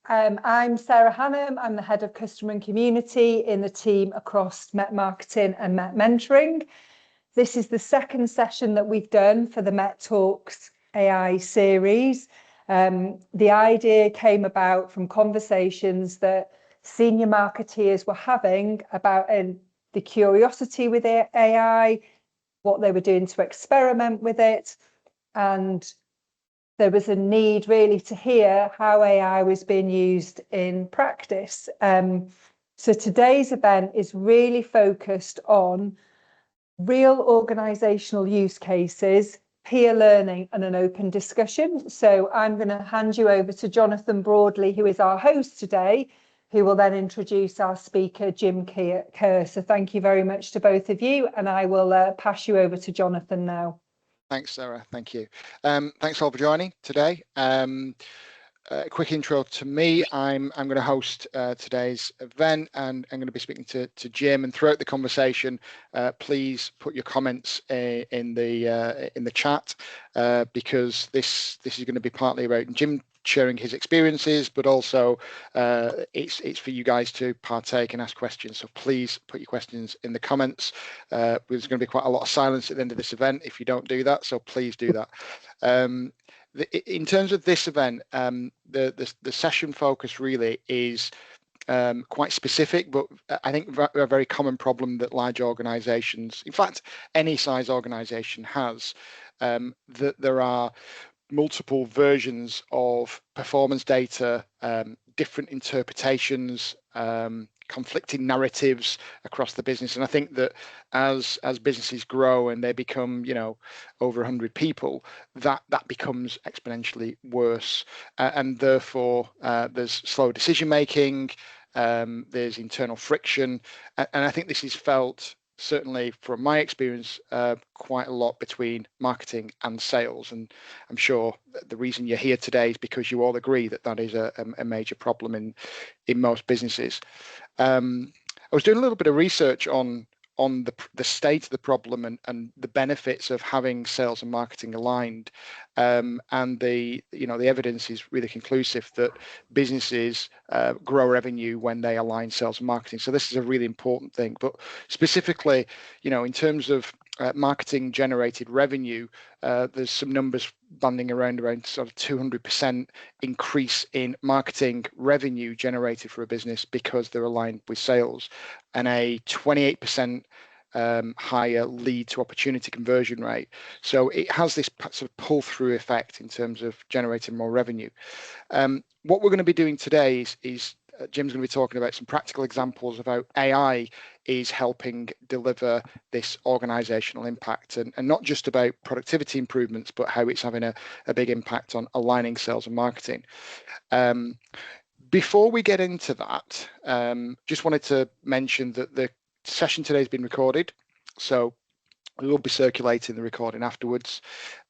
I'm Sarah Hannam. I'm the head of customer and community in the team across Met Marketing and Met Mentoring. This is the second session that we've done for the Met Talks AI series. The idea came about from conversations that senior marketeers were having about the curiosity with AI, what they were doing to experiment with it, and there was a need really to hear how AI was being used in practice. So today's event is really focused on real organisational use cases, peer learning and an open discussion. So I'm going to hand you over to Jonathan Broadley, who is our host today, who will then introduce our speaker, Jim Kerr. So thank you very much to both of you, and I will pass you over to Jonathan now. Thanks, Sarah. Thank you. Thanks all for joining today. A quick intro to me. I'm going to host today's event, and I'm going to be speaking to Jim. And throughout the conversation, please put your comments in the chat, because this is going to be partly about Jim sharing his experiences, but also it's for you guys to partake and ask questions. So please put your questions in the comments. There's going to be quite a lot of silence at the end of this event if you don't do that, so please do that. In terms of this event, the session focus really is quite specific, but I think a very common problem that large organizations, in fact any size organization, has, that there are multiple versions of performance data, different interpretations, conflicting narratives across the business. And I think that as businesses grow and they become, over 100 people, that becomes exponentially worse. And therefore, there's slow decision making, there's internal friction. And I think this is felt, certainly from my experience, quite a lot between marketing and sales. And I'm sure the reason you're here today is because you all agree that that is a major problem in most businesses. I was doing a little bit of research on the state of the problem and the benefits of having sales and marketing aligned, and the evidence is really conclusive that businesses grow revenue when they align sales and marketing. So this is a really important thing. But specifically, in terms of marketing generated revenue, there's some numbers banding around sort of 200% increase in marketing revenue generated for a business because they're aligned with sales, and a 28% higher lead to opportunity conversion rate. So it has this sort of pull through effect in terms of generating more revenue. What we're going to be doing today is Jim's going to be talking about some practical examples of how AI is helping deliver this organizational impact, and not just about productivity improvements, but how it's having a big impact on aligning sales and marketing. Before we get into that, just wanted to mention that the session today has been recorded, so we will be circulating the recording afterwards,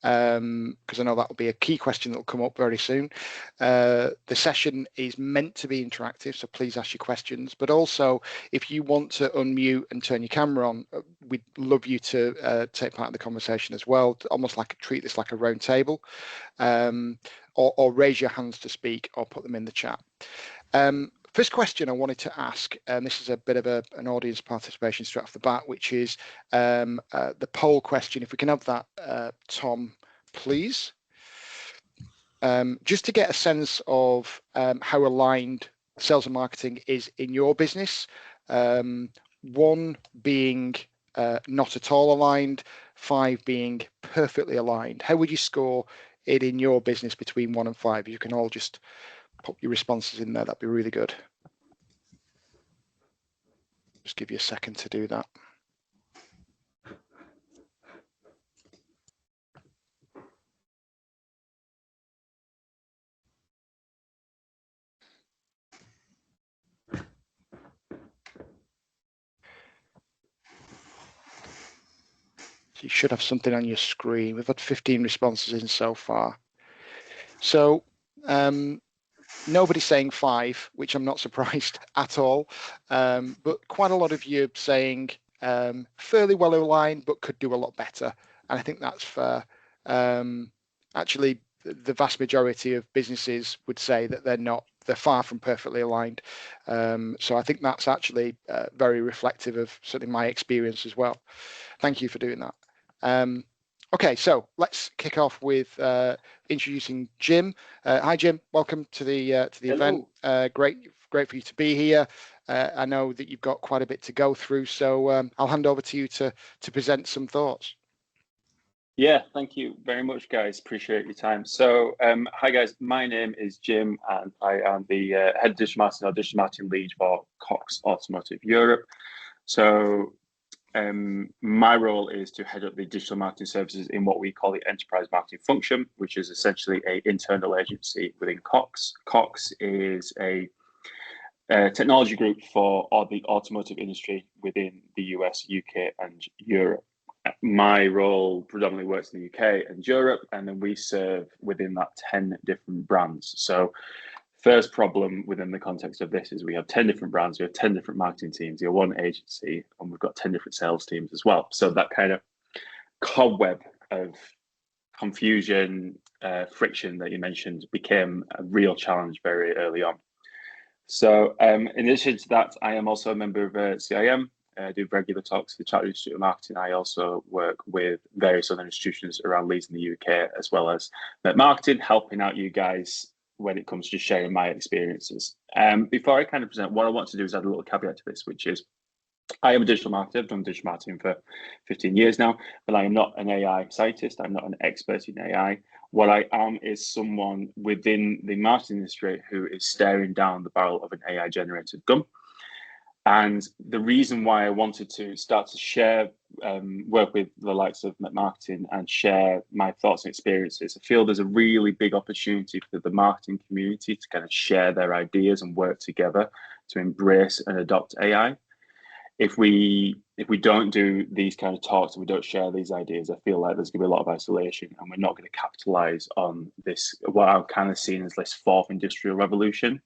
because I know that will be a key question that will come up very soon. The session is meant to be interactive, so please ask your questions. But also, if you want to unmute and turn your camera on, we'd love you to take part in the conversation as well, almost like treat this like a round table, or raise your hands to speak, or put them in the chat. First question I wanted to ask, and this is a bit of an audience participation straight off the bat, which is the poll question. If we can have that, Tom, please. Just to get a sense of how aligned sales and marketing is in your business. 1 being not at all aligned, 5 being perfectly aligned. How would you score it in your business between 1 and 5? You can all just put your responses in there. That'd be really good. Just give you a second to do that. So you should have something on your screen. We've had 15 responses in so far. So nobody's saying 5, which I'm not surprised at all. But quite a lot of you saying fairly well aligned, but could do a lot better. And I think that's fair. Actually, the vast majority of businesses would say that they're not they're far from perfectly aligned. So I think that's actually very reflective of certainly my experience as well. Thank you for doing that. Okay, so let's kick off with introducing Jim. Hi, Jim. Welcome to the event. Great for you to be here. I know that you've got quite a bit to go through, so I'll hand over to you to present some thoughts. Yeah, thank you very much, guys. Appreciate your time. So, hi guys, my name is Jim, and I am the head of digital marketing or digital marketing lead for Cox Automotive Europe. So, my role is to head up the digital marketing services in what we call the enterprise marketing function, which is essentially an internal agency within Cox. Cox is a technology group for the automotive industry within the US, UK, and Europe. My role predominantly works in the UK and Europe, and then we serve within that 10 different brands. So first problem within the context of this is we have 10 different brands, we have 10 different marketing teams, you're one agency, and we've got 10 different sales teams as well. So that kind of cobweb of confusion, friction that you mentioned became a real challenge very early on. So in addition to that, I am also a member of CIM. I do regular talks to the Chartered Institute of Marketing. I also work with various other institutions around Leeds in the UK, as well as marketing, helping out you guys when it comes to sharing my experiences. Before I kind of present, what I want to do is add a little caveat to this, which is I am a digital marketer. I've done digital marketing for 15 years now, but I am not an AI scientist. I'm not an expert in AI. What I am is someone within the marketing industry who is staring down the barrel of an AI-generated gun. And the reason why I wanted to start to share, work with the likes of marketing and share my thoughts and experiences, I feel there's a really big opportunity for the marketing community to kind of share their ideas and work together to embrace and adopt AI. If we don't do these kind of talks and we don't share these ideas, I feel like there's going to be a lot of isolation, and we're not going to capitalize on this, what I'm kind of seeing as this fourth industrial revolution.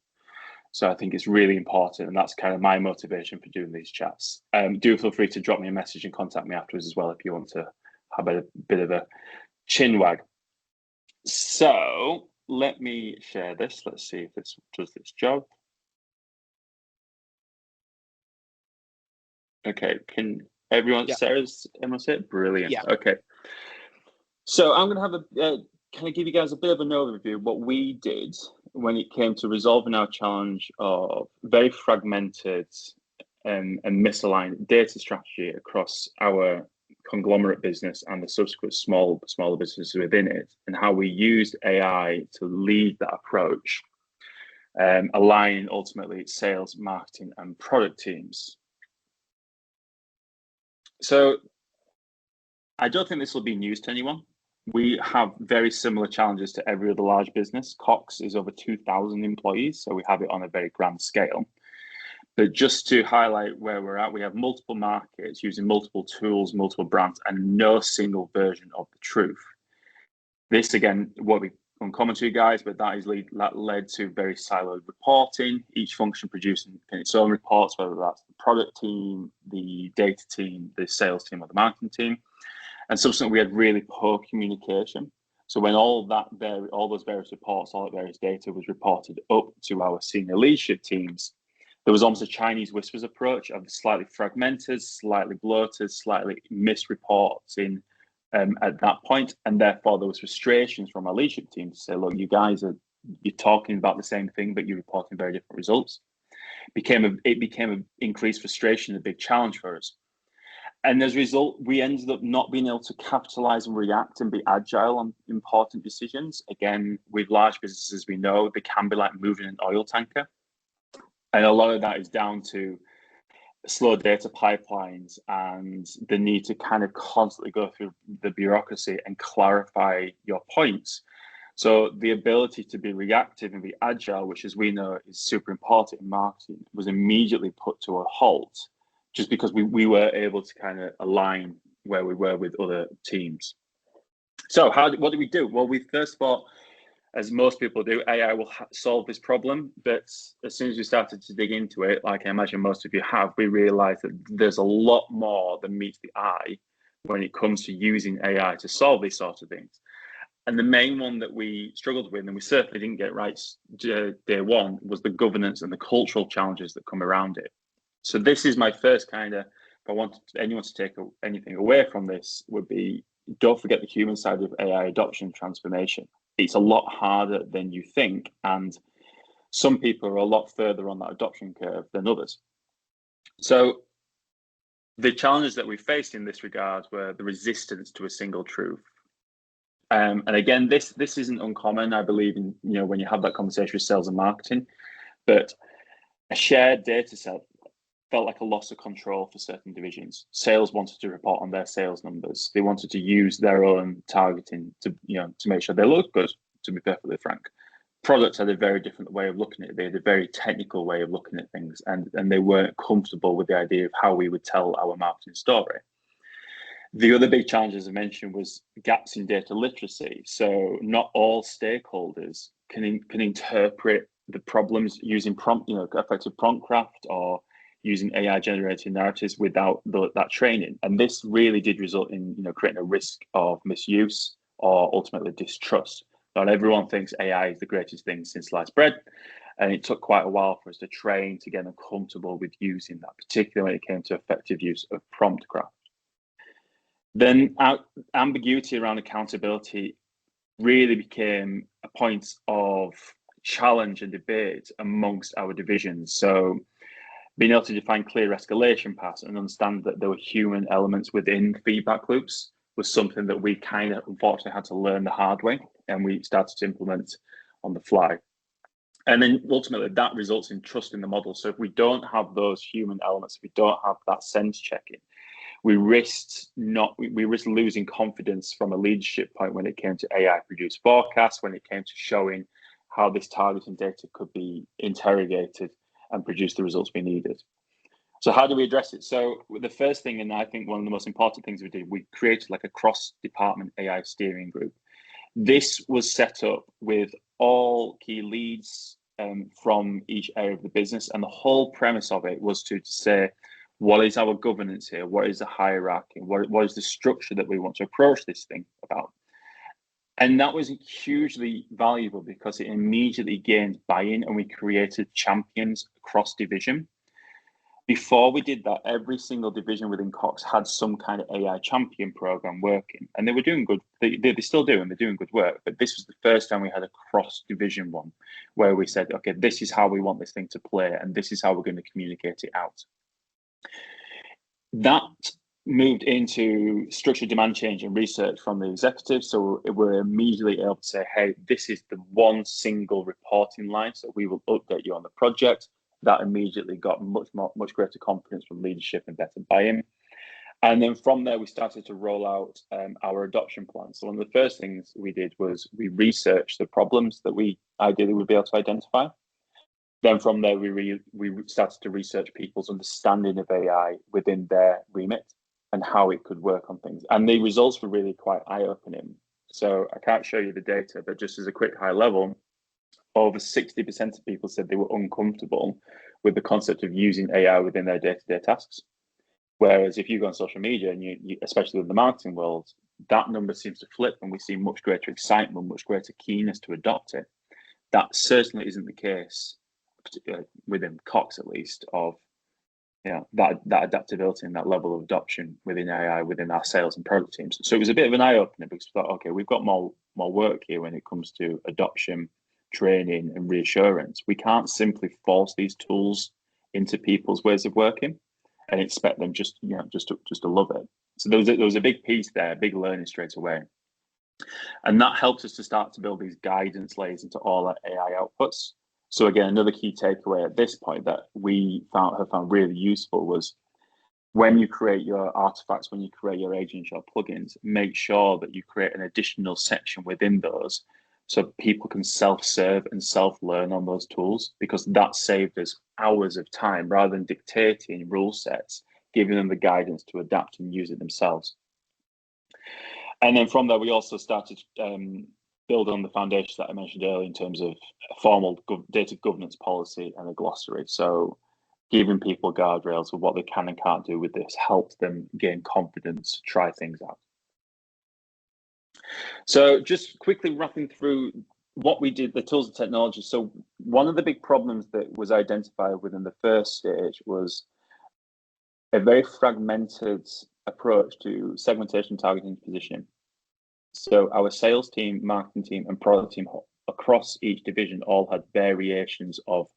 So I think it's really important, and that's kind of my motivation for doing these chats. Do feel free to drop me a message and contact me afterwards as well if you want to have a bit of a chin wag. So let me share this. Let's see if this does this job. Okay, can everyone, Sarah's everyone say it? Brilliant. Yeah. Okay. So I'm going to have a kind of give you guys a bit of an overview of what we did when it came to resolving our challenge of very fragmented and misaligned data strategy across our conglomerate business and the subsequent smaller businesses within it, and how we used AI to lead that approach, aligning ultimately sales, marketing, and product teams. So I don't think this will be news to anyone. We have very similar challenges to every other large business. Cox is over 2,000 employees, so we have it on a very grand scale. But just to highlight where we're at, we have multiple markets using multiple tools, multiple brands, and no single version of the truth. This, again, what we uncommon to you guys, but that led to very siloed reporting, each function producing its own reports, whether that's the product team, the data team, the sales team, or the marketing team. And subsequently, we had really poor communication. So when all those various reports, all that various data was reported up to our senior leadership teams, there was almost a Chinese whispers approach of slightly fragmented, slightly bloated, slightly misreporting at that point. And therefore, there was frustrations from our leadership team to say, look, you guys you're talking about the same thing, but you're reporting very different results. It became an increased frustration, a big challenge for us. And as a result, we ended up not being able to capitalize and react and be agile on important decisions. Again, with large businesses, we know they can be like moving an oil tanker. And a lot of that is down to slow data pipelines and the need to kind of constantly go through the bureaucracy and clarify your points. So the ability to be reactive and be agile, which as we know is super important in marketing, was immediately put to a halt, just because we were able to kind of align where we were with other teams. So what did we do? Well, we first thought, as most people do, AI will solve this problem. But as soon as we started to dig into it, like I imagine most of you have, we realized that there's a lot more than meets the eye when it comes to using AI to solve these sorts of things. And the main one that we struggled with, and we certainly didn't get right day one, was the governance and the cultural challenges that come around it. So this is my first kind of, if I wanted anyone to take anything away from this, would be, don't forget the human side of AI adoption transformation. It's a lot harder than you think, and some people are a lot further on that adoption curve than others. So the challenges that we faced in this regard were the resistance to a single truth. And again, this isn't uncommon, I believe, in, when you have that conversation with sales and marketing, but a shared data set felt like a loss of control for certain divisions. Sales wanted to report on their sales numbers. They wanted to use their own targeting to make sure they look good, to be perfectly frank. Products had a very different way of looking at it. They had a very technical way of looking at things, and they weren't comfortable with the idea of how we would tell our marketing story. The other big challenge, as I mentioned, was gaps in data literacy. So not all stakeholders can interpret the problems using effective prompt craft or using AI generated narratives without that training. And this really did result in creating a risk of misuse or ultimately distrust. Not everyone thinks AI is the greatest thing since sliced bread. And it took quite a while for us to train to get them comfortable with using that, particularly when it came to effective use of prompt craft. Then ambiguity around accountability really became a point of challenge and debate amongst our divisions. So being able to define clear escalation paths and understand that there were human elements within feedback loops was something that we kind of unfortunately had to learn the hard way, and we started to implement on the fly. And then ultimately that results in trust in the model. So if we don't have those human elements, if we don't have that sense checking, we risked losing confidence from a leadership point when it came to AI produced forecasts, when it came to showing how this targeting data could be interrogated and produce the results we needed. So how do we address it? So the first thing, and I think one of the most important things we did, we created like a cross-department AI steering group. This was set up with all key leads from each area of the business, and the whole premise of it was to say, what is our governance here? What is the hierarchy? What is the structure that we want to approach this thing about? And that was hugely valuable because it immediately gained buy-in, and we created champions across division. Before we did that, every single division within Cox had some kind of AI champion program working, and they were doing good. They still do, and they're doing good work. But this was the first time we had a cross-division one where we said, okay, this is how we want this thing to play, and this is how we're going to communicate it out. That moved into structured demand change and research from the executives. So we're immediately able to say, hey, this is the one single reporting line. So we will update you on the project. That immediately got much greater confidence from leadership and better buy-in. And then from there, we started to roll out our adoption plan. So one of the first things we did was we researched the problems that we ideally would be able to identify. Then from there, we started to research people's understanding of AI within their remit and how it could work on things. And the results were really quite eye-opening. So I can't show you the data, but just as a quick high level, over 60% of people said they were uncomfortable with the concept of using AI within their day-to-day tasks. Whereas if you go on social media, and you especially in the marketing world, that number seems to flip, and we see much greater excitement, much greater keenness to adopt it. That certainly isn't the case, particularly within Cox at least, of that adaptability and that level of adoption within AI within our sales and product teams. So it was a bit of an eye-opener because we thought, okay, we've got more work here when it comes to adoption, training, and reassurance. We can't simply force these tools into people's ways of working and expect them just to love it. So there was a big piece there, a big learning straight away. And that helped us to start to build these guidance layers into all our AI outputs. So again, another key takeaway at this point that we have found really useful was when you create your artifacts, when you create your agents, your plugins, make sure that you create an additional section within those so people can self-serve and self-learn on those tools, because that saved us hours of time rather than dictating rule sets, giving them the guidance to adapt and use it themselves. And then from there, we also started build on the foundation that I mentioned earlier in terms of a formal data governance policy and a glossary. So giving people guardrails of what they can and can't do with this helped them gain confidence to try things out. So just quickly wrapping through what we did, the tools and technology. So one of the big problems that was identified within the first stage was a very fragmented approach to segmentation, targeting, positioning. So our sales team, marketing team, and product team across each division all had variations of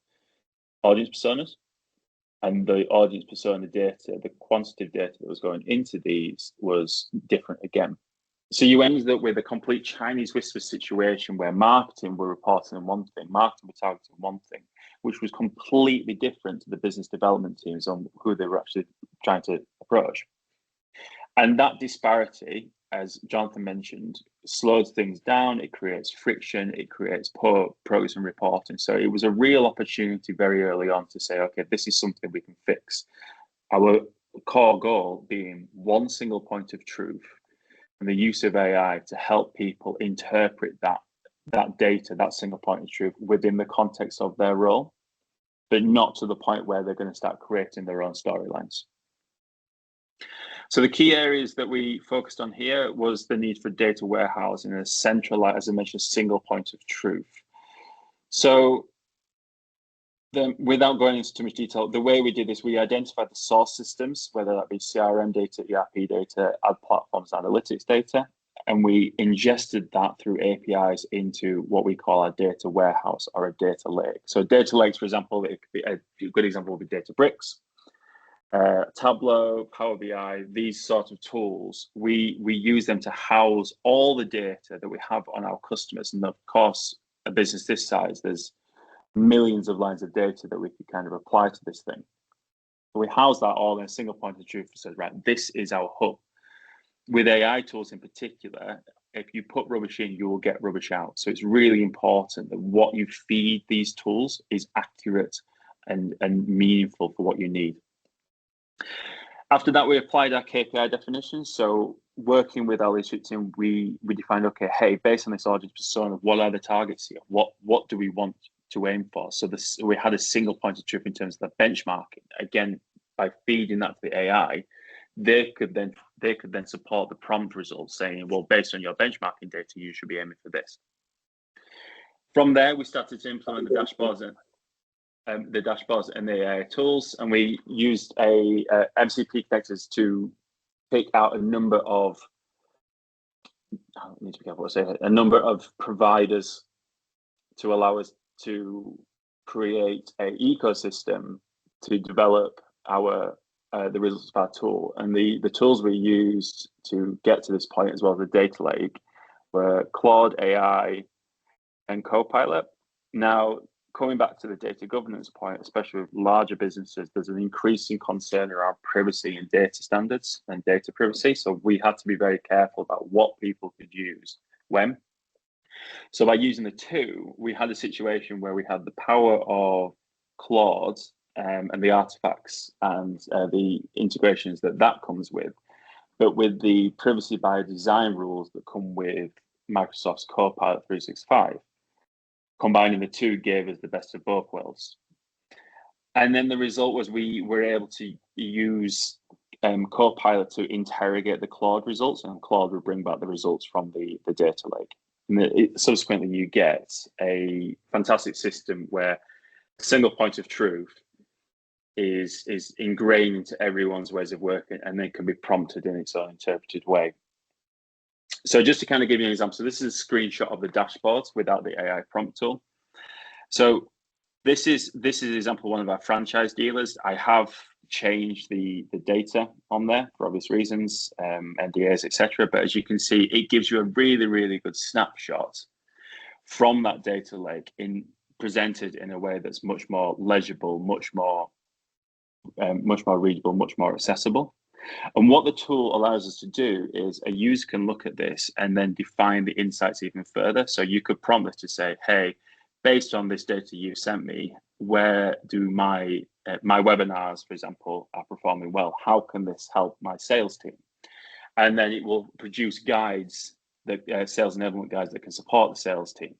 audience personas, and the audience persona data, the quantitative data that was going into these was different again. So you ended up with a complete Chinese whisper situation where marketing were reporting on one thing, marketing were targeting one thing, which was completely different to the business development teams on who they were actually trying to approach. And that disparity, as Jonathan mentioned, slows things down, it creates friction, it creates poor progress and reporting. So it was a real opportunity very early on to say, okay, this is something we can fix. Our core goal being one single point of truth and the use of AI to help people interpret that data, that single point of truth within the context of their role, but not to the point where they're going to start creating their own storylines. So the key areas that we focused on here was the need for data warehousing and a centralized, as I mentioned, single point of truth. So then, without going into too much detail, the way we did this, we identified the source systems, whether that be CRM data, ERP data, ad platforms, analytics data, and we ingested that through APIs into what we call our data warehouse or a data lake. So data lakes, for example, it could be a good example would be Databricks, Tableau, Power BI, these sort of tools. We use them to house all the data that we have on our customers. And of course, a business this size, there's millions of lines of data that we could kind of apply to this thing. But we house that all in a single point of truth that says, right, this is our hub. With AI tools in particular, if you put rubbish in, you will get rubbish out. So it's really important that what you feed these tools is accurate and meaningful for what you need. After that, we applied our KPI definitions. So working with our leadership team, we defined, okay, hey, based on this audience persona, what are the targets here? What do we want to aim for? So we had a single point of truth in terms of the benchmarking. Again, by feeding that to the AI, they could then support the prompt results saying, well, based on your benchmarking data, you should be aiming for this. From there, we started to implement the dashboards and the AI tools, and we used MCP connectors to pick out a number of a number of providers to allow us to create an ecosystem to develop the results of our tool. And the tools we used to get to this point, as well as the data lake, were Claude AI and Copilot. Now, coming back to the data governance point, especially with larger businesses, there's an increasing concern around privacy and data standards and data privacy. So we had to be very careful about what people could use when. So by using the two, we had a situation where we had the power of Claude and the artifacts and the integrations that comes with, but with the privacy by design rules that come with Microsoft's Copilot 365. Combining the two gave us the best of both worlds. And then the result was we were able to use Copilot to interrogate the Claude results, and Claude would bring back the results from the data lake. And subsequently, you get a fantastic system where a single point of truth is ingrained into everyone's ways of working, and then can be prompted in its own interpreted way. So just to kind of give you an example, so this is a screenshot of the dashboards without the AI prompt tool. So this is an example of one of our franchise dealers. I have changed the data on there for obvious reasons, NDAs, etc. But as you can see, it gives you a really, really good snapshot from that data lake presented in a way that's much more legible, much more readable, much more accessible. And what the tool allows us to do is a user can look at this and then define the insights even further. So you could prompt this to say, hey, based on this data you sent me, where do my webinars, for example, are performing well? How can this help my sales team? And then it will produce guides, sales enablement guides that can support the sales team.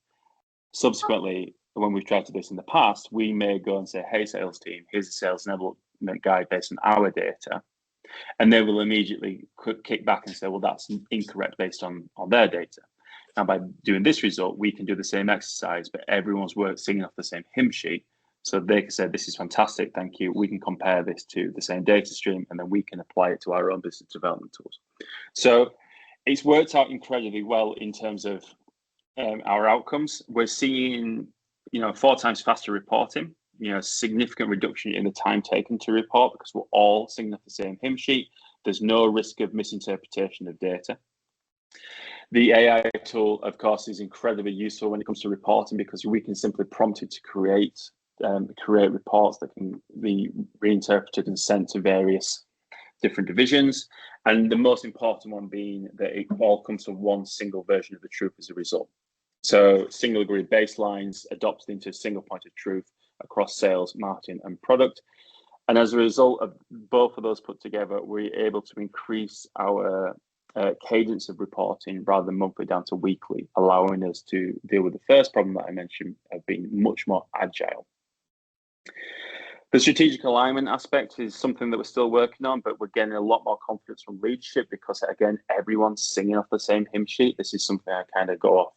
Subsequently, when we've tried to do this in the past, we may go and say, hey, sales team, here's a sales enablement guide based on our data. And they will immediately kick back and say, well, that's incorrect based on their data. Now, by doing this result, we can do the same exercise, but everyone's singing off the same hymn sheet. So they can say, this is fantastic, thank you. We can compare this to the same data stream, and then we can apply it to our own business development tools. So it's worked out incredibly well in terms of our outcomes. We're seeing, 4 times faster reporting, significant reduction in the time taken to report because we're all singing off the same hymn sheet. There's no risk of misinterpretation of data. The AI tool, of course, is incredibly useful when it comes to reporting because we can simply prompt it to create reports that can be reinterpreted and sent to various different divisions. And the most important one being that it all comes from one single version of the truth as a result. So single agreed baselines adopted into a single point of truth across sales, marketing, and product. And as a result of both of those put together, we're able to increase our cadence of reporting rather than monthly down to weekly, allowing us to deal with the first problem that I mentioned of being much more agile. The strategic alignment aspect is something that we're still working on, but we're getting a lot more confidence from leadership because, again, everyone's singing off the same hymn sheet. This is something I kind of go off.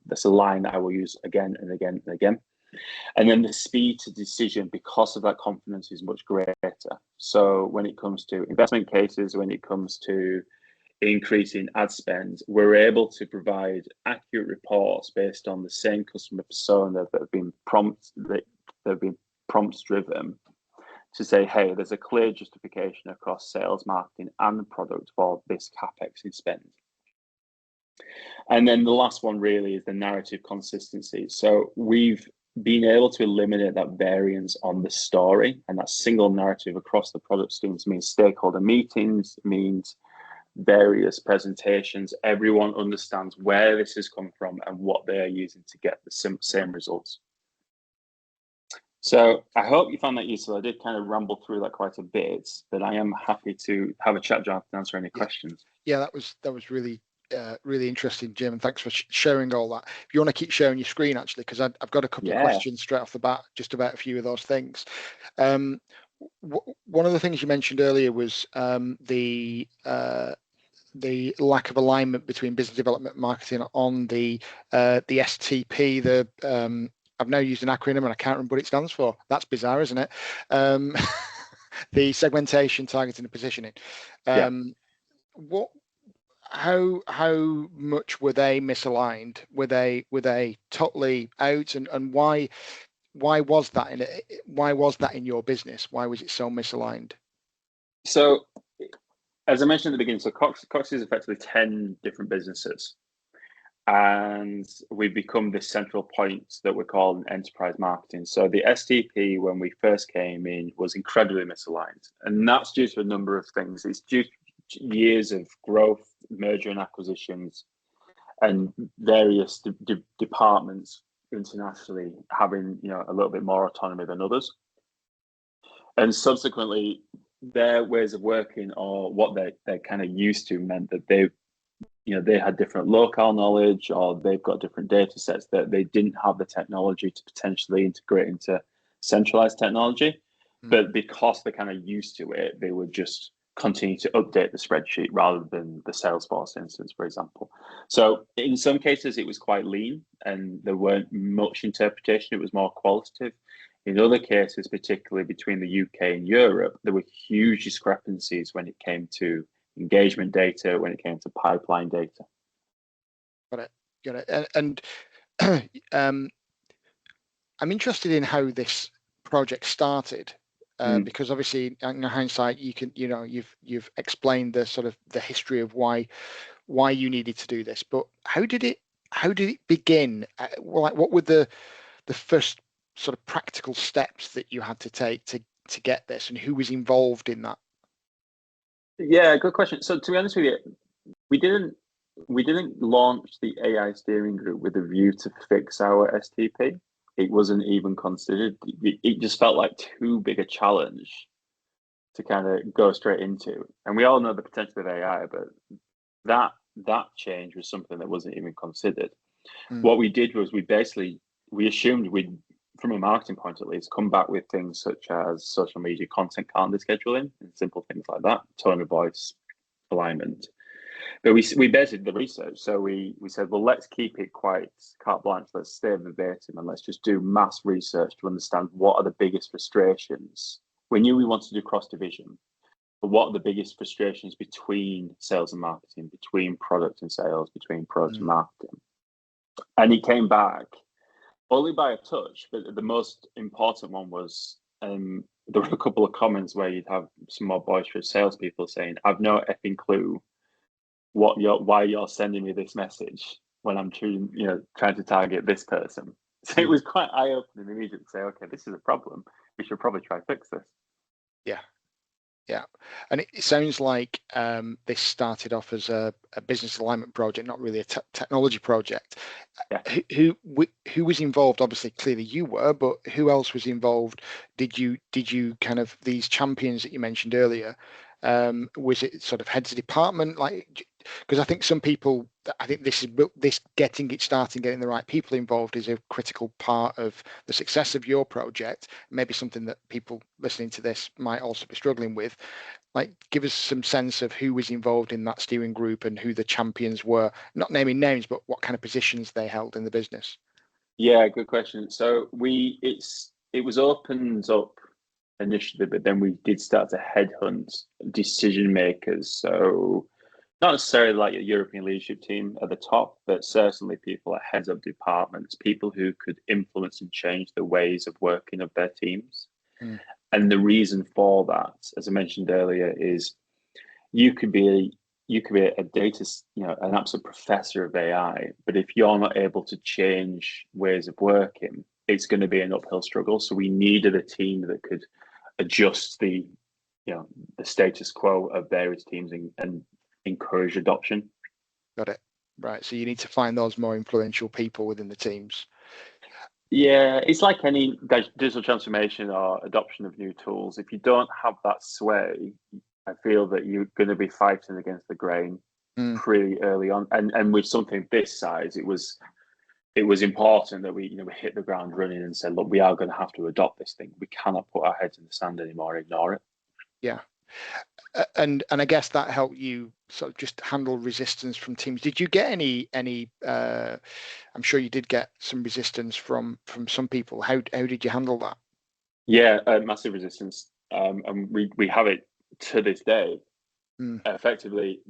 That's a line that I will use again and again and again. And then the speed to decision because of that confidence is much greater. So when it comes to investment cases, when it comes to increasing ad spend, we're able to provide accurate reports based on the same customer persona that have been prompt driven to say, hey, there's a clear justification across sales, marketing, and product for this capex in spend. And then the last one really is the narrative consistency. So we've been able to eliminate that variance on the story, and that single narrative across the product streams means stakeholder meetings, means various presentations. Everyone understands where this has come from and what they are using to get the same results. So I hope you found that useful. I did kind of ramble through that quite a bit, but I am happy to have a chat, Jonathan, and answer any questions. Yeah, that was really really interesting, Jim, and thanks for sharing all that. If you want to keep sharing your screen, actually, because I've got a couple of questions straight off the bat, just about a few of those things. One of the things you mentioned earlier was the lack of alignment between business development and marketing on the STP. I've now used an acronym and I can't remember what it stands for. That's bizarre, isn't it? The segmentation, targeting, and positioning. How much were they misaligned? Were they totally out? And why was that in your business? Why was it so misaligned? So, as I mentioned at the beginning, so Cox is effectively 10 different businesses, and we've become this central point that we're calling enterprise marketing. So the STP, when we first came in, was incredibly misaligned, and that's due to a number of things. It's due to years of growth, merger and acquisitions, and various departments internationally having a little bit more autonomy than others, and subsequently their ways of working or what they're kind of used to meant that they had different local knowledge, or they've got different data sets that they didn't have the technology to potentially integrate into centralized technology. But because they're kind of used to it, they would just continue to update the spreadsheet rather than the Salesforce instance, for example. So in some cases, it was quite lean and there weren't much interpretation. It was more qualitative. In other cases, particularly between the UK and Europe, there were huge discrepancies when it came to engagement data, when it came to pipeline data. Got it. And I'm interested in how this project started. Because obviously, in hindsight, you've explained the sort of the history of why you needed to do this. But how did it begin? What were the first sort of practical steps that you had to take to get this, and who was involved in that? Yeah, good question. So to be honest with you, we didn't launch the AI steering group with a view to fix our STP. It wasn't even considered. It just felt like too big a challenge to kind of go straight into. And we all know the potential of AI, but that change was something that wasn't even considered. What we did was we assumed we'd from a marketing point at least, come back with things such as social media content calendar scheduling and simple things like that, tone of voice, alignment. But we based the research. So we said, well, let's keep it quite carte blanche. Let's stay verbatim and let's just do mass research to understand what are the biggest frustrations. We knew we wanted to do cross division, but what are the biggest frustrations between sales and marketing, between product and sales, between product and marketing? And he came back only by a touch, but the most important one was there were a couple of comments where you'd have some more boisterous salespeople saying, "I've no effing clue why you're sending me this message when I'm trying to target this person." So it was quite eye-opening immediately to say, okay, this is a problem. We should probably try to fix this. Yeah, and it sounds like this started off as a business alignment project, not really a technology project. Yeah. Who was involved? Obviously, clearly you were, but who else was involved? Did you kind of, these champions that you mentioned earlier? Was it sort of heads of department? Like, because I think some people, I think this getting the right people involved is a critical part of the success of your project. Maybe something that people listening to this might also be struggling with. Like, give us some sense of who was involved in that steering group and who the champions were, not naming names, but what kind of positions they held in the business. Yeah, good question. So it was opened up initially, but then we did start to headhunt decision makers. So not necessarily like a European leadership team at the top, but certainly people at heads of departments, people who could influence and change the ways of working of their teams. And the reason for that, as I mentioned earlier, is you could be a data, an absolute professor of AI, but if you're not able to change ways of working, it's going to be an uphill struggle. So we needed a team that could adjust the status quo of various teams and encourage adoption. Got it. Right. So you need to find those more influential people within the teams. Yeah, it's like any digital transformation or adoption of new tools. If you don't have that sway, I feel that you're going to be fighting against the grain pretty early on. And with something this size, it was important that we hit the ground running and said, look, we are going to have to adopt this thing. We cannot put our heads in the sand anymore and ignore it. Yeah. And I guess that helped you sort of just handle resistance from teams. Did you get any I'm sure you did get some resistance from some people. How did you handle that? Yeah, massive resistance. And we have it to this day. Effectively,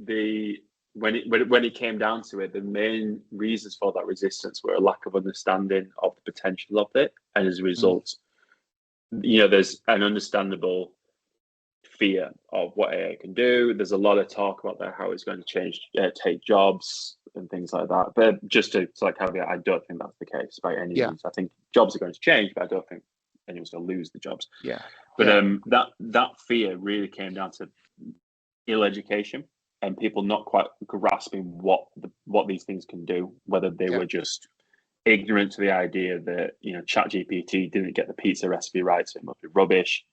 when it came down to it, the main reasons for that resistance were a lack of understanding of the potential of it, and as a result, there's an understandable fear of what AI can do. There's a lot of talk about that, how it's going to take jobs and things like that. But just to like caveat, I don't think that's the case by any means. I think jobs are going to change, but I don't think anyone's going to lose the jobs. Yeah. But that fear really came down to ill education and people not quite grasping what these things can do, whether they were just ignorant to the idea that ChatGPT didn't get the pizza recipe right, so it must be rubbish,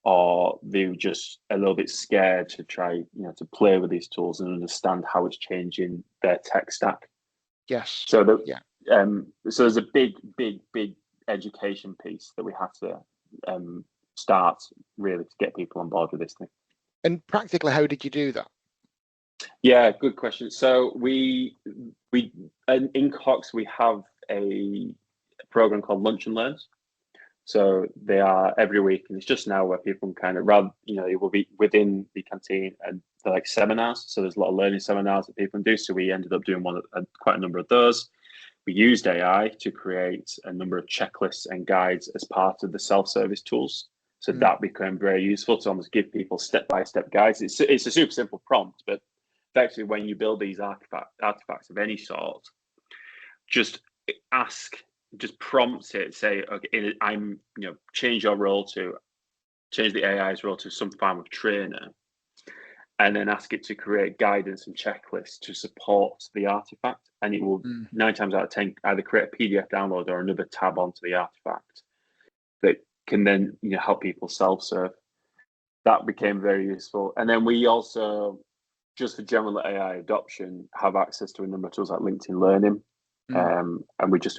or they were just a little bit scared to try to play with these tools and understand how it's changing their tech stack. Yes. So so there's a big education piece that we have to start really to get people on board with this thing. And practically, how did you do that? Yeah, good question. So we in Cox we have a program called Lunch and Learns. So they are every week, and it's just now where people can kind of it will be within the canteen, and they're like seminars. So there's a lot of learning seminars that people can do. So we ended up doing quite a number of those. We used AI to create a number of checklists and guides as part of the self-service tools. So that became very useful to almost give people step-by-step guides. It's a super simple prompt, but effectively when you build these artifacts of any sort, just prompt it, say, okay, I'm change the AI's role to some form of trainer, and then ask it to create guidance and checklists to support the artifact, and it will 9 times out of 10 either create a PDF download or another tab onto the artifact that can then help people self-serve. That became very useful. And then we also, just for general AI adoption, have access to a number of tools like LinkedIn Learning, And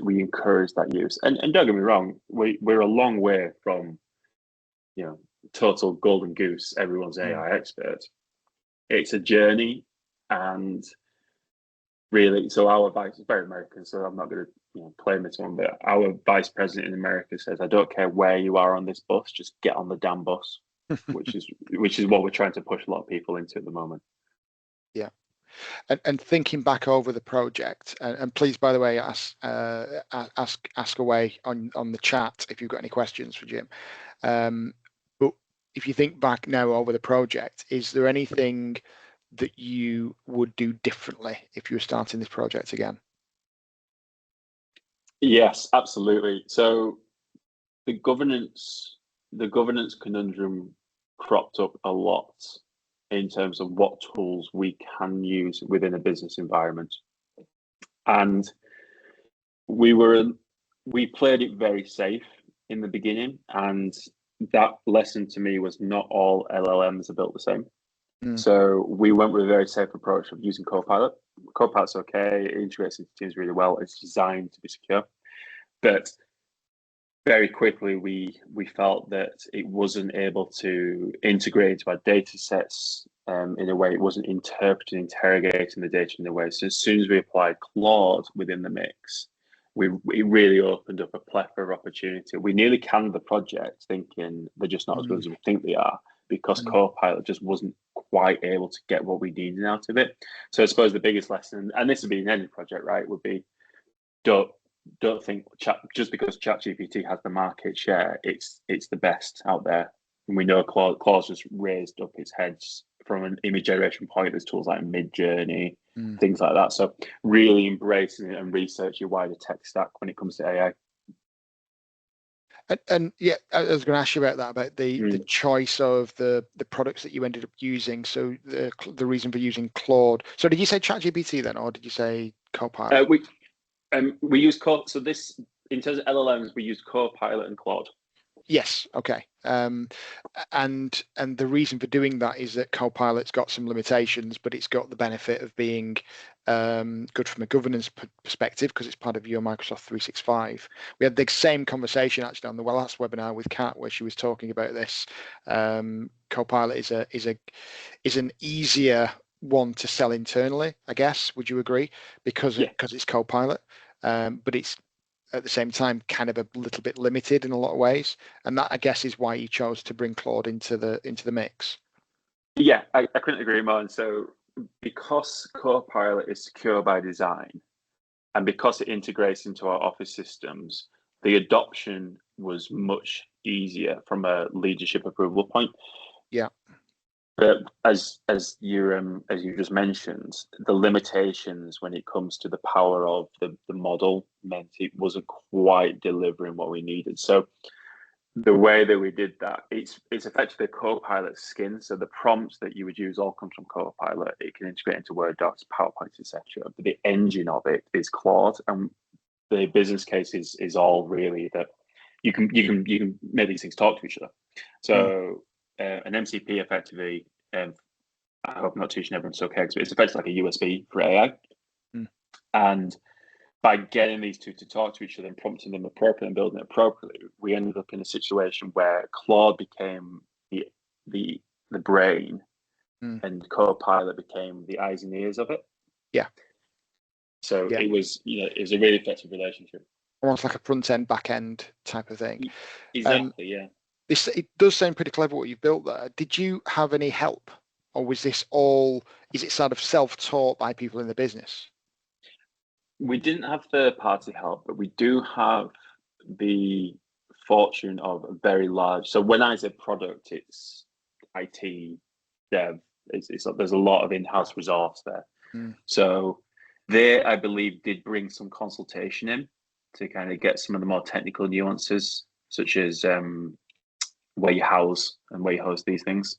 we encourage that use. And don't get me wrong, we're a long way from, total golden goose, everyone's AI expert. It's a journey, and really, so our vice is very American, so I'm not going to claim this one, but our vice president in America says, I don't care where you are on this bus, just get on the damn bus, which is what we're trying to push a lot of people into at the moment. Yeah. And thinking back over the project, and please, by the way, ask away on the chat if you've got any questions for Jim. But if you think back now over the project, is there anything that you would do differently if you were starting this project again? Yes, absolutely. So the governance conundrum cropped up a lot in terms of what tools we can use within a business environment. And we played it very safe in the beginning, and that lesson to me was not all LLMs are built the same. So we went with a very safe approach of using Copilot. Copilot's okay, it integrates into Teams really well, it's designed to be secure. But very quickly, we felt that it wasn't able to integrate into our data sets in a way. It wasn't interpreting, interrogating the data in a way. So as soon as we applied Claude within the mix, it really opened up a plethora of opportunity. We nearly canned the project thinking they're just not as good as we think they are, because Copilot just wasn't quite able to get what we needed out of it. So I suppose the biggest lesson, and this would be in any project, right, would be don't think just because ChatGPT has the market share, it's the best out there. And we know Claude's just raised up its heads from an image generation point. There's tools like Midjourney, things like that. So really embracing it and research your wider tech stack when it comes to AI. And yeah, I was going to ask you about that, about the choice of the products that you ended up using. So the reason for using Claude. So did you say ChatGPT then, or did you say Copilot? We use Copilot. So this, in terms of LLMs, we use Copilot and Claude. Yes. Okay. And the reason for doing that is that Copilot's got some limitations, but it's got the benefit of being good from a governance perspective because it's part of your Microsoft 365. We had the same conversation actually on the last webinar with Kat, where she was talking about this. Copilot is an easier one to sell internally, I guess. Would you agree? Because it's Copilot, but it's at the same time kind of a little bit limited in a lot of ways, and that I guess is why you chose to bring Claude into the mix. Yeah, I couldn't agree more. And so because Copilot is secure by design, and because it integrates into our office systems, the adoption was much easier from a leadership approval point. Yeah. But as you just mentioned, the limitations when it comes to the power of the model meant it wasn't quite delivering what we needed. So the way that we did that, it's effectively Copilot skin. So the prompts that you would use all come from Copilot. It can integrate into Word docs, PowerPoint, etc. But the engine of it is Claude, and the business case is all really that you can make these things talk to each other. So an MCP effectively, I hope I'm not teaching everyone so okay, but it's effectively like a USB for AI. And by getting these two to talk to each other and prompting them appropriately and building it appropriately, we ended up in a situation where Claude became the brain and Copilot became the eyes and ears of it. Yeah. So it was a really effective relationship. Almost like a front end, back end type of thing. Exactly, yeah. It does sound pretty clever what you've built there. Did you have any help, or is it sort of self-taught by people in the business? We didn't have third-party help, but we do have the fortune of a very large. So when I say product, it's IT, dev. There's a lot of in-house resource there. So they, I believe, did bring some consultation in to kind of get some of the more technical nuances, such as where you house and where you host these things.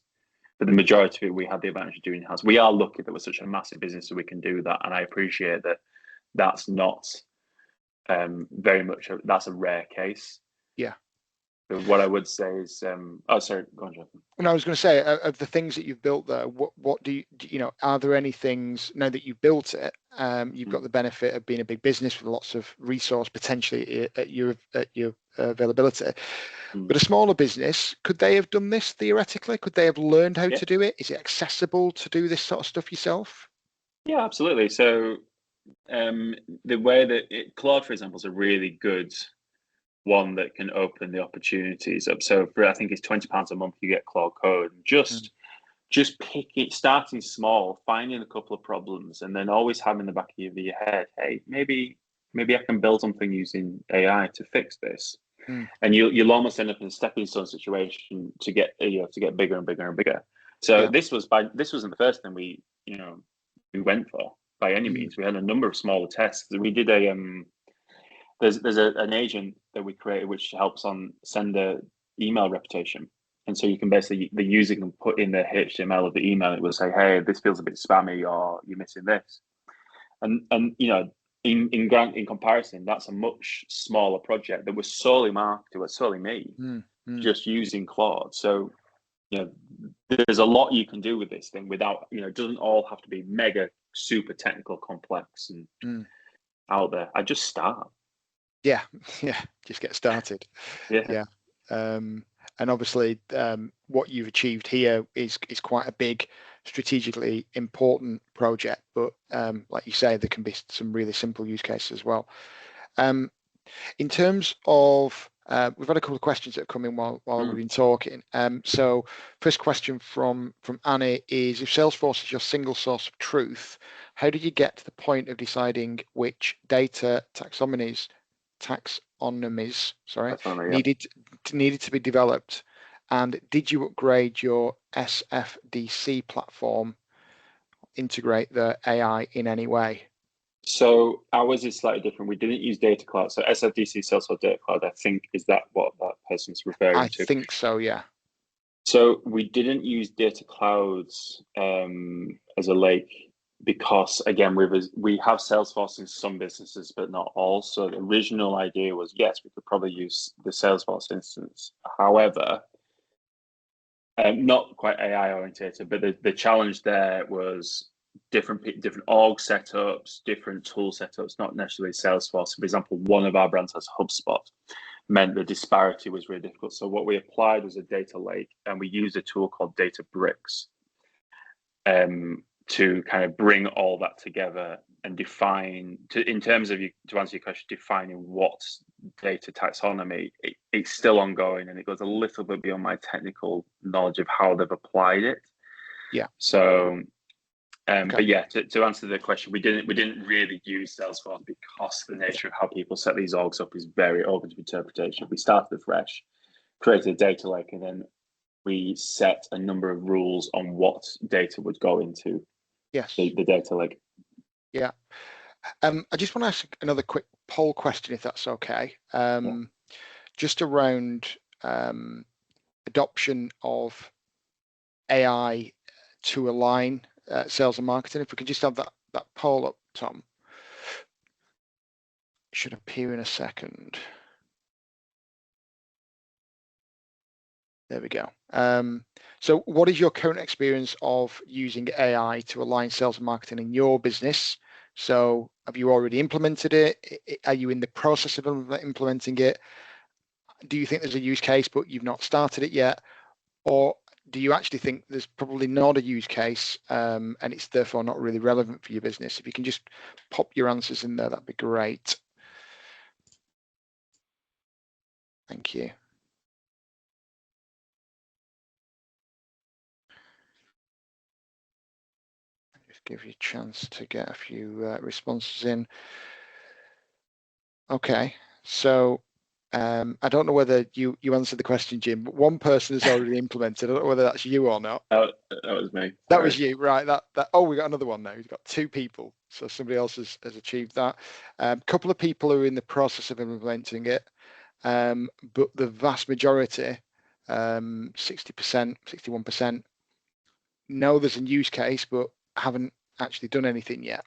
But the majority of it, we had the advantage of doing in-house. We are lucky that we're such a massive business so we can do that, and I appreciate that. That's not very much. That's a rare case. Yeah. But what I would say is, oh, sorry, go on, Jonathan. And I was going to say, of the things that you've built there, what do you know, are there any things now that you've built it, you've got the benefit of being a big business with lots of resource potentially at your availability, but a smaller business, could they have done this theoretically? Could they have learned how to do it? Is it accessible to do this sort of stuff yourself? Yeah, absolutely. So the way that Claude, for example, is a really good one that can open the opportunities up. So for, I think it's £20 a month, you get Claude Code. Just pick it, starting small, finding a couple of problems, and then always having in the back of your head, hey, maybe I can build something using AI to fix this. And you'll almost end up in a stepping stone situation to get bigger and bigger and bigger. So this wasn't the first thing we went for by any means. We had a number of smaller tests. We did there's an agent that we created which helps on sender email reputation. And so you can basically, the user can put in the HTML of the email, it will say, hey, this feels a bit spammy, or you're missing this. And in comparison, that's a much smaller project that was solely marketed, was solely me, just using Claude. So, there's a lot you can do with this thing without, it doesn't all have to be mega, super technical, complex and out there. I just start. Yeah, just get started. Yeah. And obviously, what you've achieved here is quite a big, strategically important project. But like you say, there can be some really simple use cases as well. In terms of, we've had a couple of questions that have come in while we've been talking. So first question from Annie is, if Salesforce is your single source of truth, how did you get to the point of deciding which data taxonomies needed to be developed, and did you upgrade your SFDC platform, integrate the AI in any way? So ours is slightly different. We didn't use Data Cloud. So SFDC, Salesforce Data Cloud, I think, is that what that person's referring to? I think so, yeah. So we didn't use Data Clouds as a lake because, again, we have Salesforce in some businesses, but not all. So the original idea was, yes, we could probably use the Salesforce instance. However, not quite AI orientated, but the challenge there was different org setups, different tool setups, not necessarily Salesforce. For example, one of our brands has HubSpot, meant the disparity was really difficult. So what we applied was a data lake, and we used a tool called Databricks to kind of bring all that together and define, in terms of, to answer your question, defining what data taxonomy, it's still ongoing, and it goes a little bit beyond my technical knowledge of how they've applied it. Yeah. So, but yeah, to answer the question, we didn't really use Salesforce because the nature of how people set these orgs up is very open to interpretation. We started afresh, created a data lake, and then we set a number of rules on what data would go into the data lake. Yeah. I just want to ask another quick poll question, if that's okay. Just around adoption of AI to align sales and marketing. If we can just have that poll up, Tom. It should appear in a second. There we go. So what is your current experience of using AI to align sales and marketing in your business? So have you already implemented it? Are you in the process of implementing it? Do you think there's a use case, but you've not started it yet? Or do you actually think there's probably not a use case and it's therefore not really relevant for your business? If you can just pop your answers in there, that'd be great. Thank you. Just give you a chance to get a few responses in. Okay, so I don't know whether you answered the question, Jim, but one person has already implemented. I don't know whether that's you or not. That was me. That was you, right? Oh, we got another one now. We've got two people, so somebody else has achieved that. A couple of people are in the process of implementing it, but the vast majority, 60%, 61%, know there's a use case, but haven't actually done anything yet.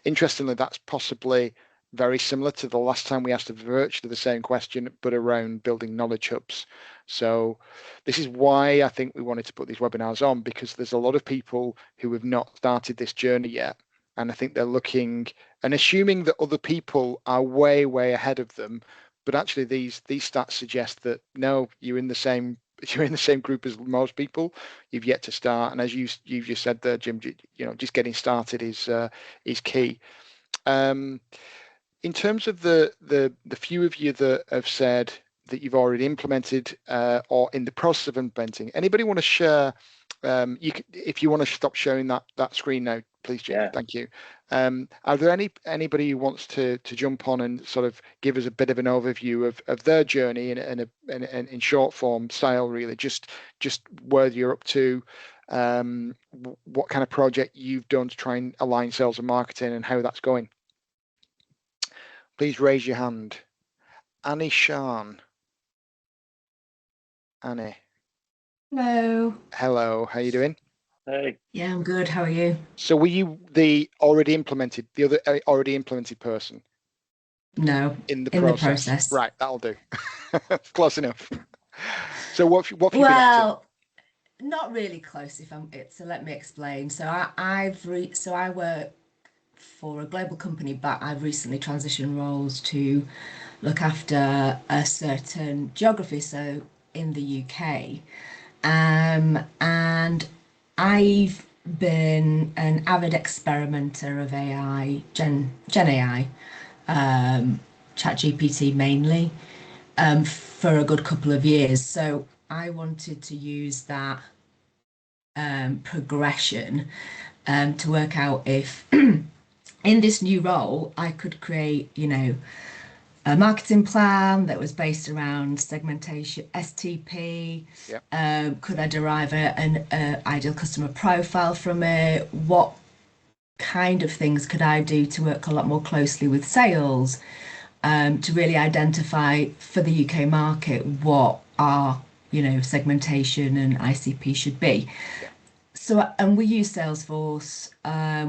Interestingly, that's possibly very similar to the last time we asked virtually the same question, but around building knowledge hubs. So this is why I think we wanted to put these webinars on, because there's a lot of people who have not started this journey yet. And I think they're looking and assuming that other people are way, way ahead of them. But actually these stats suggest that no, you're in the same group as most people. You've yet to start. And as you've just said there, Jim, just getting started is key. In terms of the few of you that have said that you've already implemented or in the process of implementing, anybody want to share? If you want to stop sharing that screen now, please, Jim. Yeah. Thank you. Are there anybody who wants to jump on and sort of give us a bit of an overview of their journey and in short form style, really, just where you're up to, what kind of project you've done to try and align sales and marketing and how that's going? Please raise your hand. Annie Shan. Annie. Hello. Hello. How are you doing? Hey. Yeah, I'm good. How are you? So were you the already implemented person? No. In the process. Right, that'll do. Close enough. So what have you been up to? Well, not really close. So let me explain. So I work for a global company, but I've recently transitioned roles to look after a certain geography, so in the UK. And I've been an avid experimenter of AI, Gen AI, ChatGPT mainly, for a good couple of years. So I wanted to use that progression to work out if in this new role I could create, a marketing plan that was based around segmentation, STP. Yep. Could I derive an ideal customer profile from it? What kind of things could I do to work a lot more closely with sales, to really identify for the UK market what our, segmentation and ICP should be. Yeah. So, and we use Salesforce.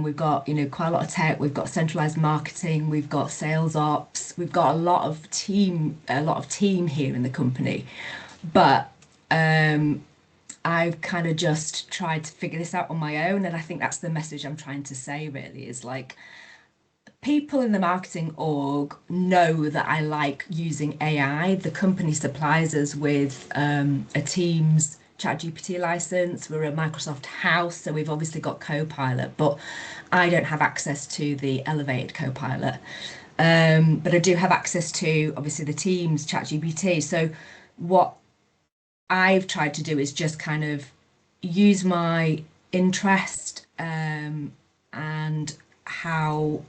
We've got, quite a lot of tech. We've got centralized marketing. We've got sales ops. We've got a lot of team here in the company. But I've kind of just tried to figure this out on my own. And I think that's the message I'm trying to say, really, is like, people in the marketing org know that I like using AI. The company supplies us with a Teams ChatGPT license. We're a Microsoft house, so we've obviously got Copilot, but I don't have access to the elevated Copilot. But I do have access to, obviously, the Teams ChatGPT. So what I've tried to do is just kind of use my interest and how,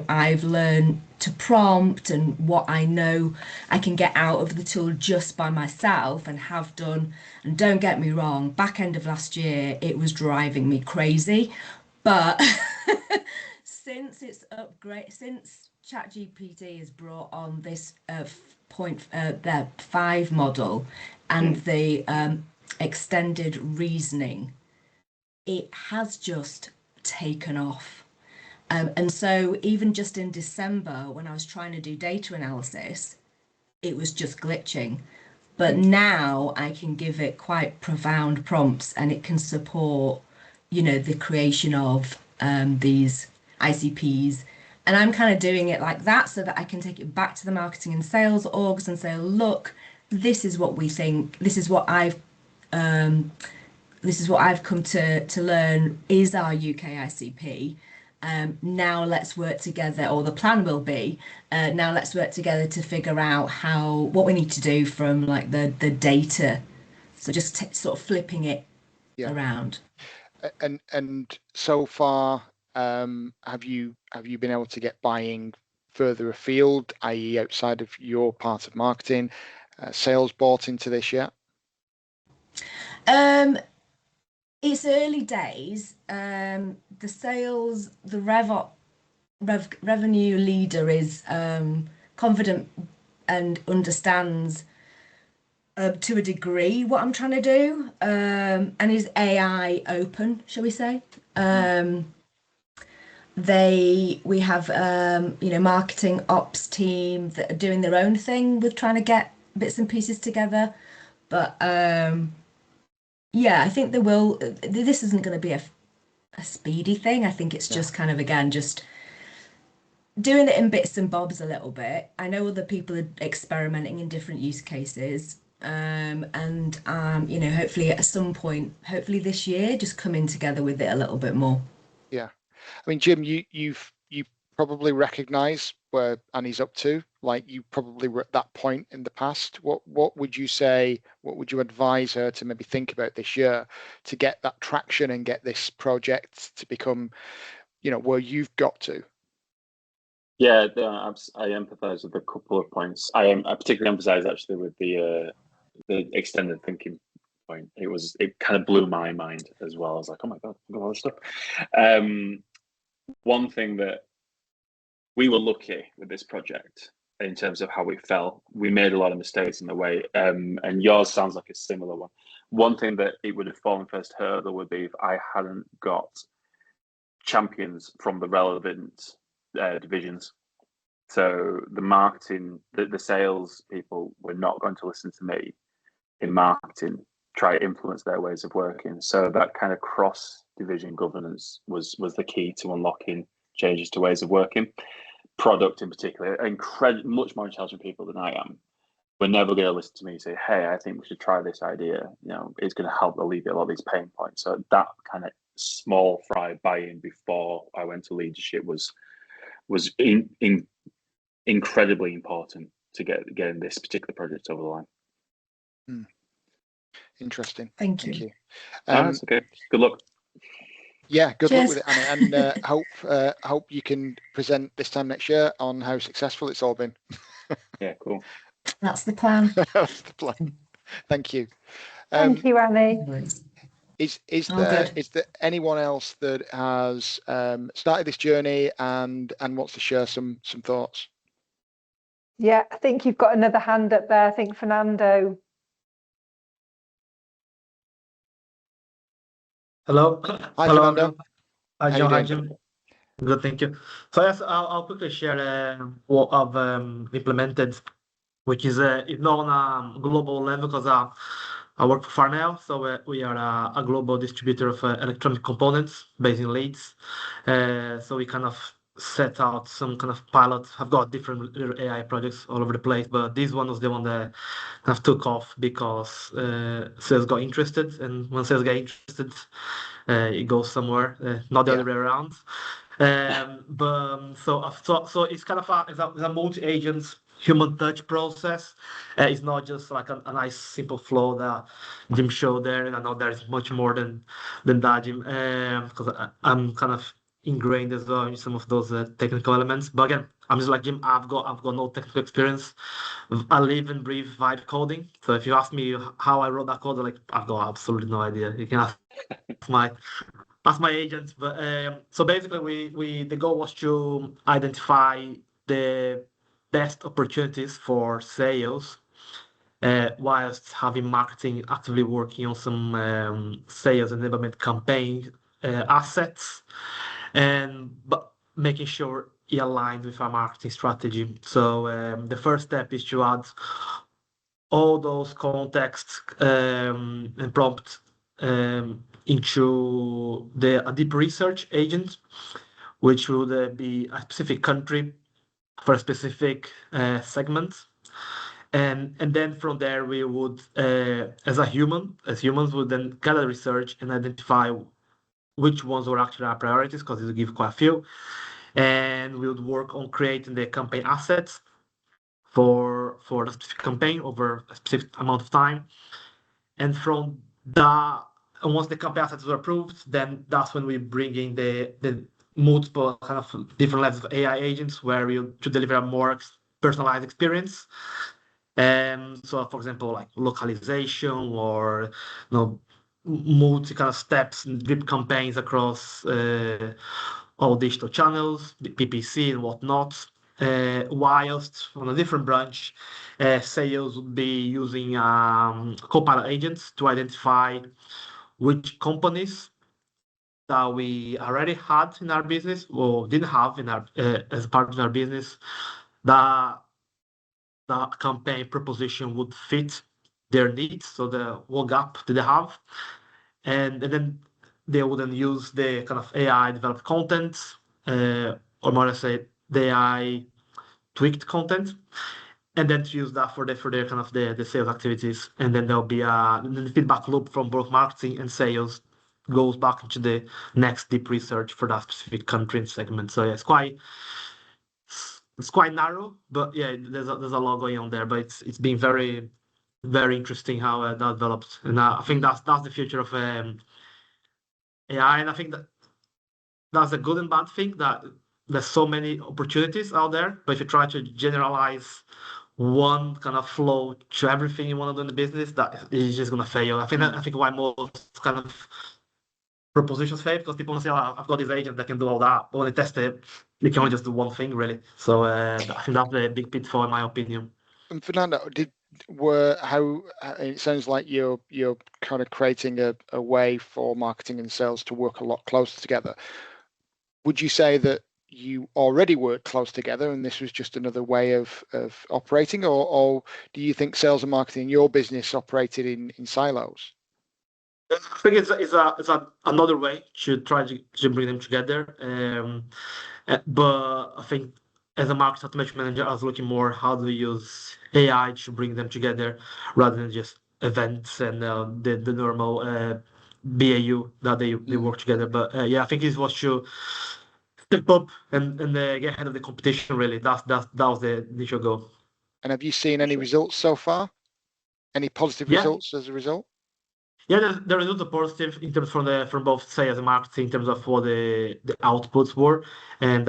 I've learned to prompt and what I know I can get out of the tool just by myself and have done. And don't get me wrong, back end of last year, it was driving me crazy. But since ChatGPT has brought on this their 5 model and the extended reasoning, it has just taken off. And so even just in December, when I was trying to do data analysis, it was just glitching. But now I can give it quite profound prompts and it can support, the creation of these ICPs. And I'm kind of doing it like that so that I can take it back to the marketing and sales orgs and say, look, this is what we think. This is what I've come to learn is our UK ICP. Now let's work together, or the plan will be, now let's work together to figure out what we need to do from like the data. So just sort of flipping it around. And so far, have you been able to get buying further afield, i.e. outside of your part of marketing, sales bought into this yet? It's early days. The sales, the revenue leader is confident and understands to a degree what I'm trying to do, and is AI open, shall we say. we have marketing ops team that are doing their own thing with trying to get bits and pieces together. But yeah, I think this isn't going to be a speedy thing. I think it's just kind of, again, just doing it in bits and bobs a little bit. I know other people are experimenting in different use cases. Hopefully at some point, hopefully this year, just coming together with it a little bit more. Yeah. I mean, Jim, you probably recognise where Annie's up to. Like, you probably were at that point in the past. What would you say? What would you advise her to maybe think about this year to get that traction and get this project to become, where you've got to? Yeah, I empathise with a couple of points. I particularly emphasise actually with the extended thinking point. It kind of blew my mind as well. I was like, oh my god, I've got all this stuff. One thing that we were lucky with this project in terms of how we fell. We made a lot of mistakes in the way, and yours sounds like a similar one. One thing that it would have fallen first hurdle would be if I hadn't got champions from the relevant divisions. So the marketing, the sales people were not going to listen to me in marketing, try to influence their ways of working. So that kind of cross-division governance was the key to unlocking changes to ways of working. Product in particular, much more intelligent people than I am, were never going to listen to me and say, hey, I think we should try this idea. It's going to help alleviate a lot of these pain points. So that kind of small fry buy-in before I went to leadership was incredibly important to getting this particular project over the line. Interesting. Thank you. That's okay. Good luck. Yeah, good Cheers. luck with it, Annie, and hope you can present this time next year on how successful it's all been. Yeah, cool. That's the plan. That's the plan. Thank you. Thank you, Annie. Is Oh, there good. anyone else that has started this journey and wants to share some thoughts? Yeah, I think you've got another hand up there. I think Fernando. Hello. Hi, Hello, Fernando. everyone. Hi, How John. you Hi, doing? Jim. Good, thank you. So yes, I'll quickly share what I've implemented, which is not on a global level because I work for Farnell, so we are a global distributor of electronic components based in Leeds. So we kind of set out some kind of pilot. I've got different little AI projects all over the place, but this one was the one that kind of took off because sales got interested, and when sales get interested, it goes somewhere, not the other way around. So it's kind of it's a multi-agent human touch process. It's not just like a nice simple flow that Jim showed there, and I know there's much more than that, Jim, because I'm kind of ingrained as well in some of those technical elements. But again, I'm just like Jim. I've got no technical experience. I live and breathe vibe coding. So if you ask me how I wrote that code, I've got absolutely no idea. You can ask my agent. But so basically, the goal was to identify the best opportunities for sales, whilst having marketing actively working on some sales enablement campaign assets, but making sure it aligns with our marketing strategy. So the first step is to add all those contexts and prompt into a deep research agent, which would be a specific country for a specific segment. And then from there, we would, as humans would then gather research and identify which ones were actually our priorities, because it will give quite a few. And we would work on creating the campaign assets for the specific campaign over a specific amount of time. And from that, and once the campaign assets were approved, then that's when we bring in the multiple kind of different levels of AI agents where we to deliver a more personalized experience. So, for example, like localization or multi kind of steps and drip campaigns across all digital channels, PPC and whatnot. Whilst on a different branch, sales would be using Copilot agents to identify which companies that we already had in our business or didn't have in our as part of our business, that the campaign proposition would fit their needs, so the what gap do they have, and then they wouldn't use the kind of AI developed content, or more to say the AI tweaked content, and then to use that for their kind of the sales activities, and then there'll be the feedback loop from both marketing and sales goes back into the next deep research for that specific country and segment. So yeah, it's quite narrow, but yeah, there's a lot going on there. But it's been very very interesting how that developed, and I think that's the future of AI, and I think that's a good and bad thing, that there's so many opportunities out there, but if you try to generalize one kind of flow to everything you want to do in the business, that is just going to fail. I think why most kind of propositions fail, because people say, oh, I've got this agent that can do all that, but when they test it, you can only just do one thing really. So I think that's a big pitfall in my opinion. And Fernando, it sounds like you're kind of creating a way for marketing and sales to work a lot closer together. Would you say that you already work close together and this was just another way of operating, or do you think sales and marketing in your business operated in silos? I think it's another way to try to bring them together. But I think as a market automation manager, I was looking more how do we use AI to bring them together rather than just events and the normal BAU that they work together. But yeah, I think it was to step up and get ahead of the competition. Really, that was the initial goal. And have you seen any results so far? Any positive results as a result? Yeah, the results are positive in terms from both sales and marketing in terms of what the outputs were, and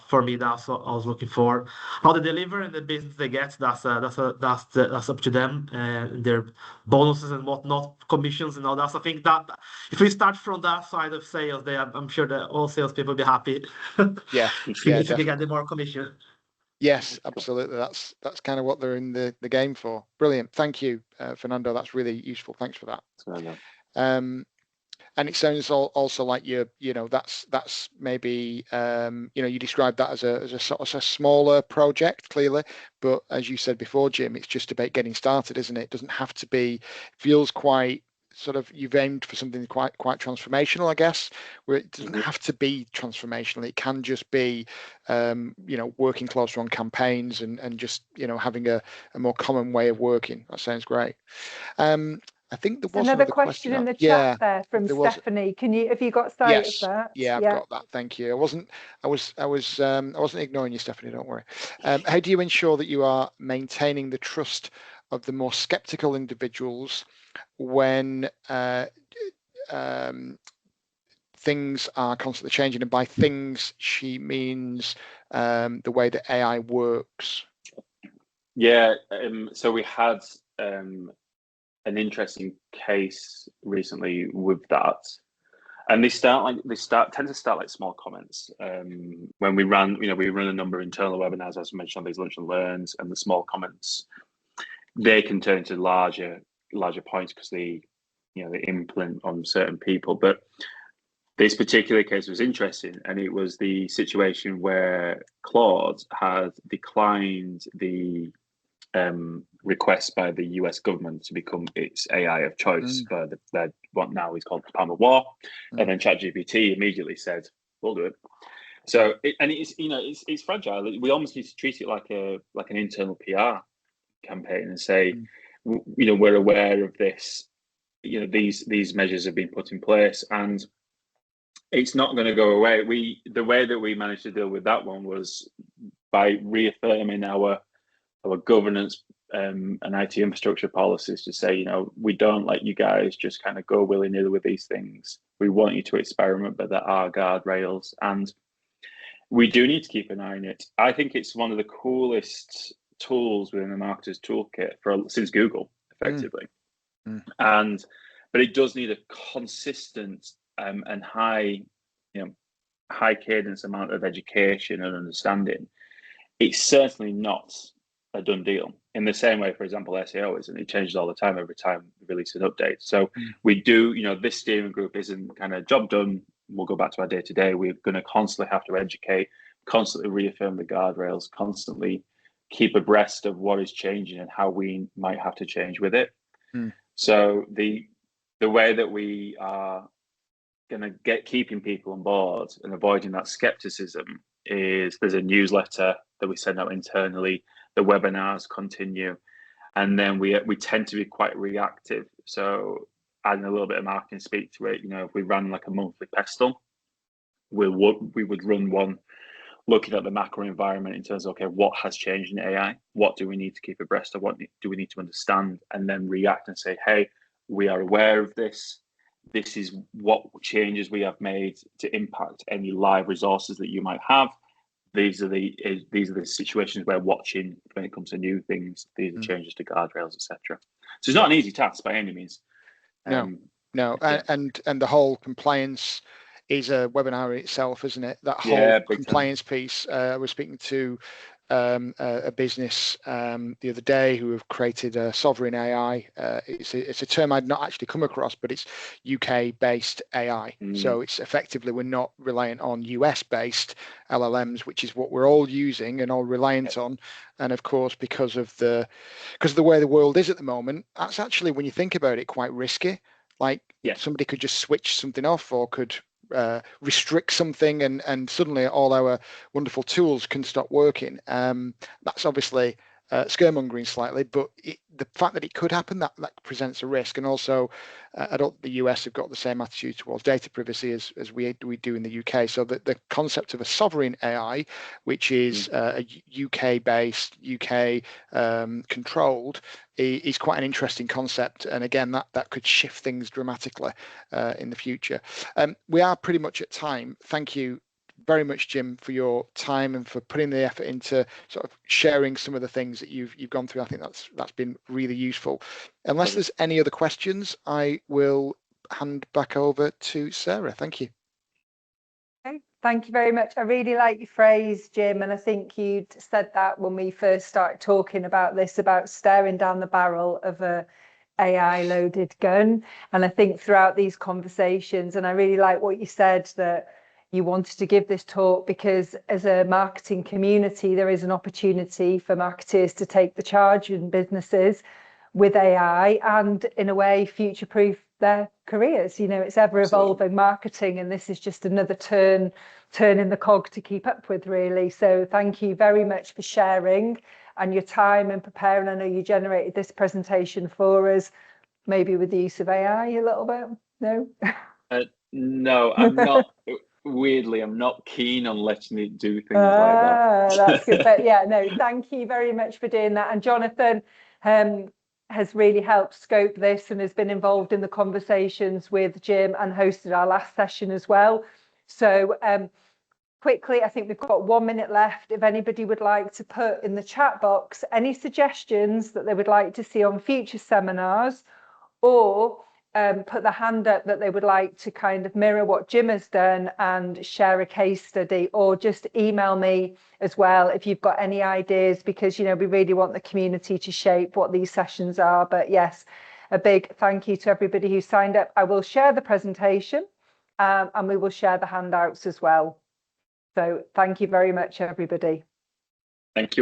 for me that's what I was looking for. How they deliver and the business they get, that's up to them and their bonuses and whatnot, commissions and all that. So I think that if we start from that side of sales, I'm sure that all salespeople will be happy. Yeah, if you get the more commission. Yes, absolutely. That's kind of what they're in the game for. Brilliant. Thank you, Fernando. That's really useful. Thanks for that. And it sounds also like that's maybe you described that as a sort of a smaller project, clearly, but as you said before, Jim, it's just about getting started, isn't it? It doesn't have to be. Feels quite sort of, you've aimed for something quite transformational, I guess, where it doesn't have to be transformational. It can just be working closer on campaigns and just having a more common way of working. That sounds great. I think there was another question in the chat there from Stephanie. Have you got sight of that? Yeah, I've got that. Thank you. I wasn't ignoring you, Stephanie. Don't worry. How do you ensure that you are maintaining the trust of the more skeptical individuals when things are constantly changing? And by things, she means the way that AI works. Yeah. So we had an interesting case recently with that, and they tend to start like small comments. When we run a number of internal webinars, as I mentioned, on these lunch and learns, and the small comments, they can turn into larger points because they implement on certain people. But this particular case was interesting, and it was the situation where Claude had declined the request by the US government to become its AI of choice for what now is called the Department of War, and then ChatGPT immediately said, "We'll do it." So it's fragile. We almost need to treat it like an internal PR campaign and say, we're aware of this. These measures have been put in place, and it's not going to go away. The way that we managed to deal with that one was by reaffirming our governance and IT infrastructure policies to say, we don't let you guys just kind of go willy-nilly with these things. We want you to experiment, but there are guardrails, and we do need to keep an eye on it. I think it's one of the coolest tools within the marketer's toolkit since Google, effectively. But it does need a consistent and high cadence amount of education and understanding. It's certainly not a done deal. In the same way, for example, SEO isn't. It changes all the time every time we release an update. So we do, this steering group isn't kind of job done, we'll go back to our day to day. We're going to constantly have to educate, constantly reaffirm the guardrails, constantly keep abreast of what is changing and how we might have to change with it. So the way that we are going to keeping people on board and avoiding that skepticism is there's a newsletter that we send out internally, the webinars continue, and then we tend to be quite reactive. So adding a little bit of marketing speak to it, if we ran like a monthly pestle, we would run one looking at the macro environment in terms of, okay, what has changed in AI? What do we need to keep abreast of? What do we need to understand? And then react and say, hey, we are aware of this. This is what changes we have made to impact any live resources that you might have. These are the situations we're watching when it comes to new things. These are changes to guardrails, etc. So it's not an easy task by any means. No. Yeah. And the whole compliance is a webinar itself, isn't it? That whole compliance piece. I was speaking to a business the other day who have created a sovereign AI. It's a term I'd not actually come across, but it's UK based AI. So it's effectively, we're not reliant on US based LLMs, which is what we're all using and all reliant on. And of course, because of the way the world is at the moment, that's actually, when you think about it, quite risky. Like somebody could just switch something off or could restrict something and suddenly all our wonderful tools can stop working. That's obviously scaremongering slightly, but the fact that it could happen, that presents a risk. And also, I don't think the US have got the same attitude towards data privacy as we do in the UK. So the concept of a sovereign AI, which is a UK-based, UK controlled, is quite an interesting concept. And again, that could shift things dramatically in the future. We are pretty much at time. Thank you very much, Jim, for your time and for putting the effort into sort of sharing some of the things that you've gone through. I think that's been really useful. Unless there's any other questions, I will hand back over to Sarah. Thank you. Okay, thank you very much. I really like your phrase, Jim, and I think you'd said that when we first started talking about this, about staring down the barrel of a AI loaded gun. And I think throughout these conversations, and I really like what you said, that you wanted to give this talk because as a marketing community, there is an opportunity for marketers to take the charge in businesses with AI and in a way future-proof their careers. It's ever evolving marketing, and this is just another turn in the cog to keep up with, really. So thank you very much for sharing and your time and preparing. I know you generated this presentation for us, maybe with the use of AI a little bit. No? No, I'm not. Weirdly, I'm not keen on letting it do things like that. That's good. But yeah, no, thank you very much for doing that. And Jonathan has really helped scope this and has been involved in the conversations with Jim and hosted our last session as well. So quickly, I think we've got 1 minute left. If anybody would like to put in the chat box any suggestions that they would like to see on future seminars, or put the hand up that they would like to kind of mirror what Jim has done and share a case study, or just email me as well if you've got any ideas, because we really want the community to shape what these sessions are. But yes, a big thank you to everybody who signed up. I will share the presentation and we will share the handouts as well. So thank you very much, everybody. Thank you.